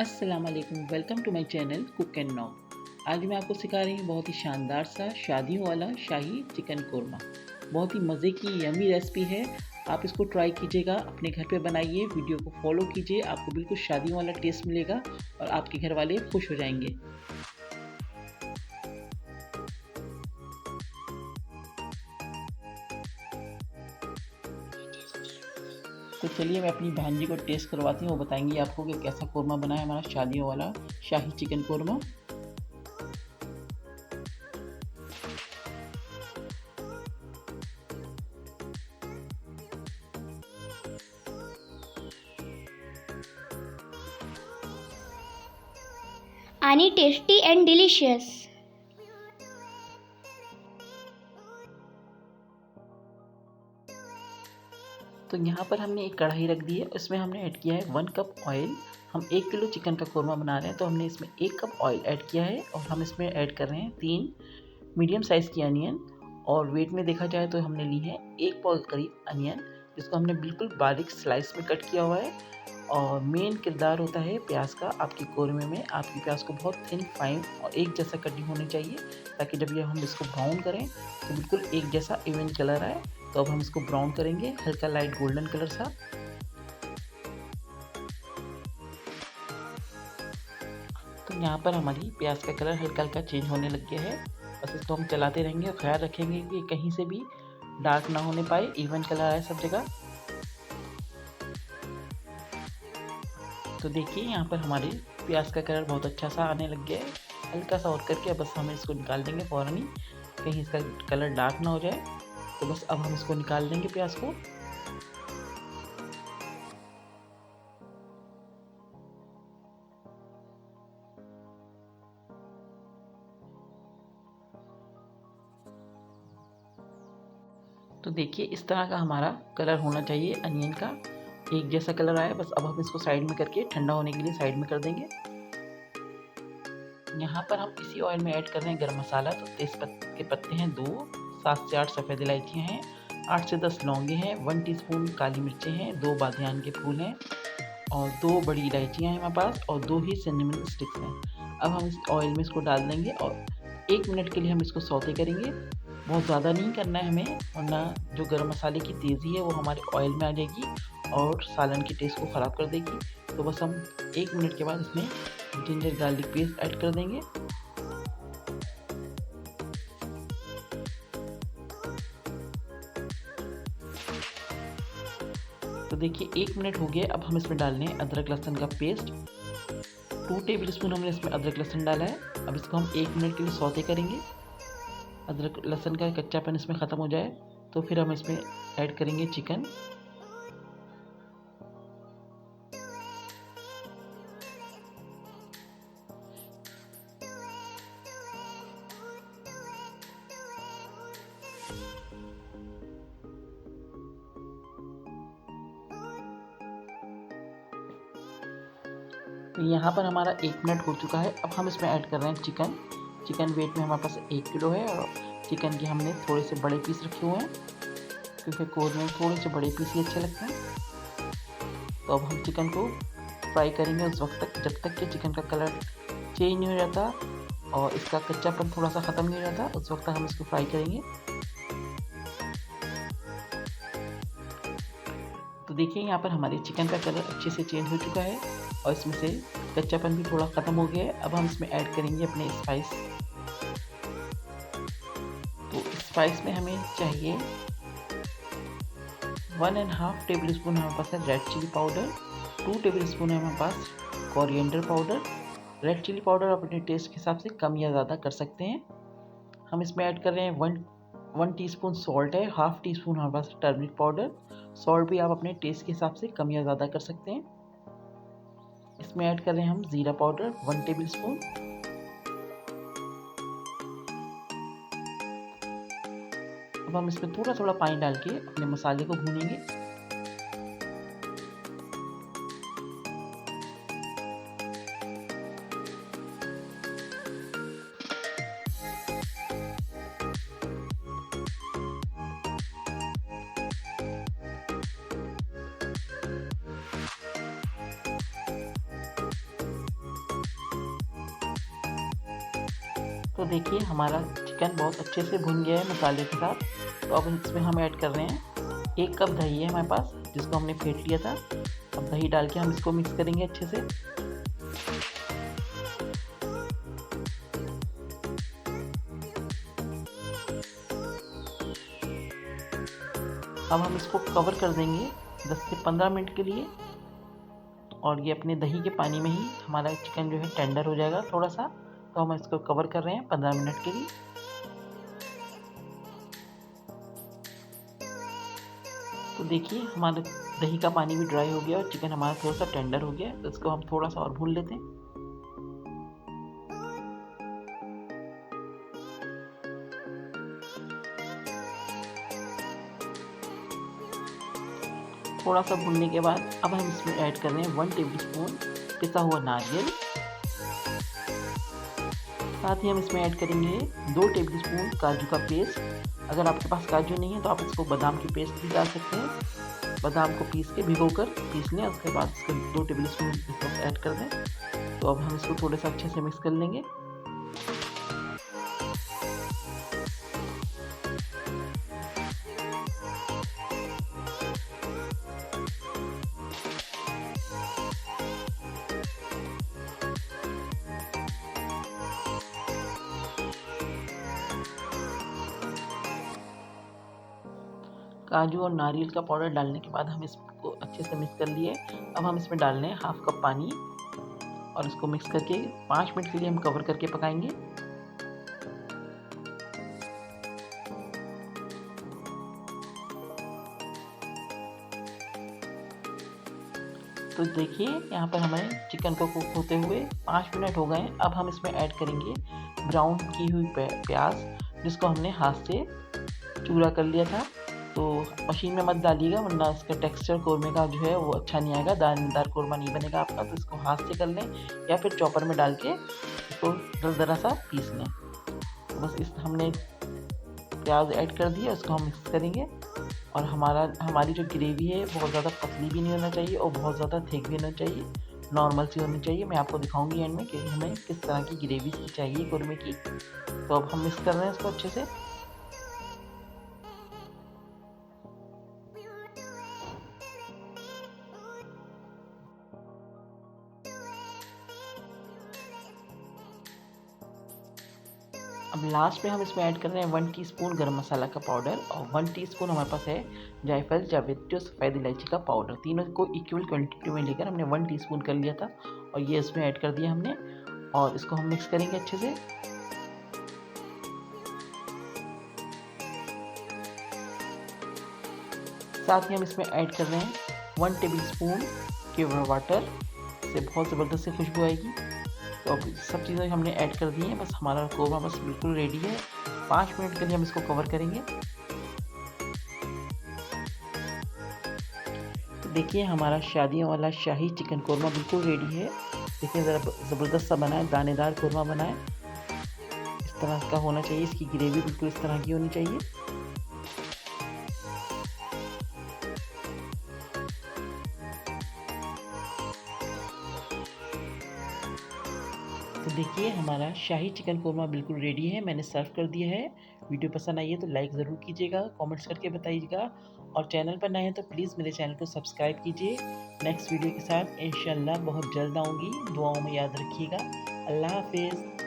अस्सलाम वालेकुम, welcome to my channel cook and know. आज मैं आपको सिखा रही हूँ बहुत ही शानदार सा शादियों वाला शाही चिकन कोरमा। बहुत ही मज़े की यमी रेसिपी है। आप इसको ट्राई कीजिएगा, अपने घर पे बनाइए, वीडियो को फॉलो कीजिए, आपको बिल्कुल शादियों वाला टेस्ट मिलेगा और आपके घर वाले खुश हो जाएंगे। तो चलिए मैं अपनी बहन जी को टेस्ट करवाती हूँ, वो बताएंगी आपको कि कैसा कोरमा बना है हमारा शादियों वाला शाही चिकन कोरमा। आणि टेस्टी अँड डिलिशियस। तो यहाँ पर हमने एक कढ़ाई रख दी है, इसमें हमने ऐड किया है 1 कप ऑयल। हम 1 किलो चिकन का कोरमा बना रहे हैं तो हमने इसमें 1 कप ऑयल ऐड किया है और हम इसमें ऐड कर रहे हैं 3 मीडियम साइज़ की अनियन। और वेट में देखा जाए तो हमने ली है 1 पाव करीब अनियन, जिसको हमने बिल्कुल बारीक स्लाइस में कट किया हुआ है। और मेन किरदार होता है प्याज का आपके कोरमे में। आपकी प्याज को बहुत थिन फाइन और एक जैसा कटिंग होनी चाहिए, ताकि जब ये हम इसको ब्राउन करें तो बिल्कुल एक जैसा इवन कलर आए। तो अब हम इसको ब्राउन करेंगे, हल्का लाइट गोल्डन कलर सा। तो यहाँ पर हमारी प्याज का कलर हल्का हल्का चेंज होने लग गया है। बस इसको हम चलाते रहेंगे और ख्याल रखेंगे कि कहीं से भी डार्क ना होने पाए, इवन कलर आए सब जगह। तो देखिए यहाँ पर हमारे प्याज का कलर बहुत अच्छा सा आने लग गया है। हल्का सा और करके अब बस हम इसको निकाल देंगे फ़ौरन ही, कहीं इसका कलर डार्क ना हो जाए। तो बस अब हम इसको निकाल देंगे प्याज को। तो देखिए इस तरह का हमारा कलर होना चाहिए, अनियन का एक जैसा कलर आया। बस अब हम इसको साइड में करके ठंडा होने के लिए साइड में कर देंगे। यहाँ पर हम इसी ऑयल में ऐड कर रहे हैं गरम मसाला। तो तेज़पत्ते के पत्ते हैं 2, 7 से 8 सफ़ेद इलायचियाँ हैं, 8 से 10 लौंगे हैं, 1 टीस्पून काली मिर्चें हैं, 2 बादियान के फूल हैं और 2 बड़ी इलायचियाँ हैं हमारे पास और 2 ही सिनेमन स्टिक्स हैं। अब हम इस ऑयल में इसको डाल देंगे और 1 मिनट के लिए हम इसको सौते करेंगे। बहुत ज़्यादा नहीं करना है हमें, वरना जो गरम मसाले की तेज़ी है वो हमारे ऑयल में आ जाएगी और सालन के टेस्ट को ख़राब कर देगी। तो बस हम 1 मिनट के बाद इसमें जिंजर गार्लिक पेस्ट ऐड कर देंगे। तो देखिए 1 मिनट हो गया, अब हम इसमें डाल रहे हैं अदरक लहसुन का पेस्ट। 2 टेबल स्पून हमने इसमें अदरक लहसुन डाला है। अब इसको हम 1 मिनट के लिए सौते करेंगे। अदरक लहसुन का कच्चापन इसमें ख़त्म हो जाए तो फिर हम इसमें ऐड करेंगे चिकन। तो यहाँ पर हमारा 1 मिनट हो चुका है। अब हम इसमें ऐड कर रहे हैं चिकन। चिकन वेट में हमारे पास 1 किलो है और चिकन के हमने थोड़े से बड़े पीस रखे हुए हैं, क्योंकि कोरमे में थोड़े से बड़े पीस ही अच्छे लगते हैं। तो अब हम चिकन को फ्राई करेंगे उस वक्त तक जब तक कि चिकन का कलर चेंज नहीं हो जाता और इसका कच्चापन थोड़ा सा ख़त्म नहीं हो जाता, उस वक्त तक हम इसको फ्राई करेंगे। तो देखिए यहाँ पर हमारे चिकन का कलर अच्छे से चेंज हो चुका है और इसमें से कच्चापन भी थोड़ा ख़त्म हो गया है। अब हम इसमें ऐड करेंगे अपने स्पाइस। तो स्पाइस में हमें चाहिए 1.5 टेबल स्पून हमारे पास है red chilli powder, 2 tablespoon है हमारे पास coriander powder. Red chilli powder आप अपने टेस्ट के हिसाब से कम या ज़्यादा कर सकते हैं। हम इसमें ऐड कर रहे हैं 1 टीस्पून सॉल्ट है, हाफ टी स्पून हमारे पास टर्मरिक पाउडर। सॉल्ट भी आप अपने टेस्ट के हिसाब से कम या ज़्यादा कर सकते हैं। इसमें ऐड कर रहे हैं हम ज़ीरा पाउडर 1 टेबल स्पून। अब हम इसमें थोड़ा थोड़ा पानी डाल के अपने मसाले को भूनेंगे। तो देखिए हमारा चिकन बहुत अच्छे से भुन गया है मसाले के साथ। तो अब इसमें हम ऐड कर रहे हैं 1 कप दही है हमारे पास, जिसको हमने फेंट लिया था। अब दही डाल के हम इसको मिक्स करेंगे अच्छे से। अब हम इसको कवर कर देंगे 10 से 15 मिनट के लिए, और ये अपने दही के पानी में ही हमारा चिकन जो है टेंडर हो जाएगा थोड़ा सा। तो हम इसको कवर कर रहे हैं 15 मिनट के लिए। तो देखिए हमारा दही का पानी भी ड्राई हो गया और चिकन हमारा थोड़ा सा टेंडर हो गया है। तो इसको हम थोड़ा सा और भून लेते हैं। थोड़ा सा भूनने के बाद अब हम इसमें ऐड कर रहे हैं 1 टेबलस्पून पिसा हुआ नारियल। साथ ही हम इसमें ऐड करेंगे 2 टेबलस्पून काजू का पेस्ट। अगर आपके पास काजू नहीं है तो आप इसको बादाम की पेस्ट भी डाल सकते हैं। बादाम को पीस के भिगोकर पीस लें, उसके बाद इसके 2 टेबलस्पून इसमें ऐड कर दें। तो अब हम इसको थोड़ा सा अच्छे से मिक्स कर लेंगे। काजू और नारियल का पाउडर डालने के बाद हम इसको अच्छे से मिक्स कर लिए। अब हम इसमें डाल रहे हैं 1/2 कप पानी, और इसको मिक्स करके 5 मिनट के लिए हम कवर करके पकाएंगे। तो देखिए यहाँ पर हमें चिकन को कुक होते हुए 5 मिनट हो गए। अब हम इसमें ऐड करेंगे ब्राउन की हुई प्याज, जिसको हमने हाथ से चूरा कर लिया था। तो मशीन में मत डालिएगा, वरना इसका टेक्सचर कोरमे का जो है वो अच्छा नहीं आएगा, दानेदार कोरमा नहीं बनेगा आपका। तो इसको हाथ से कर लें या फिर चॉपर में डाल के इसको दरदरा सा पीस लें। तो बस इस हमने प्याज ऐड कर दिया, उसको हम मिक्स करेंगे। और हमारी जो ग्रेवी है बहुत ज़्यादा पतली भी नहीं होना चाहिए और बहुत ज़्यादा थिक भी होना चाहिए, नॉर्मल सी होनी चाहिए। मैं आपको दिखाऊंगी एंड में कि हमें किस तरह की ग्रेवी चाहिए कोरमे की। तो अब हम मिक्स कर रहे हैं इसको अच्छे से। अब लास्ट में हम इसमें ऐड कर रहे हैं 1 टीस्पून गरम मसाला का पाउडर, और 1 टीस्पून हमारे पास है जायफल, जावित्री और सफ़ेद इलायची का पाउडर। तीनों को इक्वल क्वांटिटी में लेकर हमने 1 टीस्पून कर लिया था, और ये इसमें ऐड कर दिया हमने। और इसको हम मिक्स करेंगे अच्छे से। साथ ही हम इसमें ऐड कर रहे हैं 1 टेबल स्पून केवड़ा वाटर, से बहुत ज़बरदस्त से खुशबू आएगी। तो अब सब चीज़ें हमने ऐड कर दी हैं, बस हमारा कोरमा बस बिल्कुल रेडी है। 5 मिनट के लिए हम इसको कवर करेंगे। तो देखिए हमारा शादियों वाला शाही चिकन कोरमा बिल्कुल रेडी है। देखिए ज़रा ज़बरदस्त सा बना है, दानेदार कोरमा बना है। इस तरह का होना चाहिए, इसकी ग्रेवी बिल्कुल इस तरह की होनी चाहिए। तो देखिए हमारा शाही चिकन कोरमा बिल्कुल रेडी है, मैंने सर्व कर दिया है। वीडियो पसंद आई है तो लाइक ज़रूर कीजिएगा, कमेंट्स करके बताइएगा, और चैनल पर नए हैं तो प्लीज़ मेरे चैनल को सब्सक्राइब कीजिए। नेक्स्ट वीडियो के साथ इंशाल्लाह बहुत जल्द आऊँगी, दुआओं में याद रखिएगा। अल्लाह हाफिज़।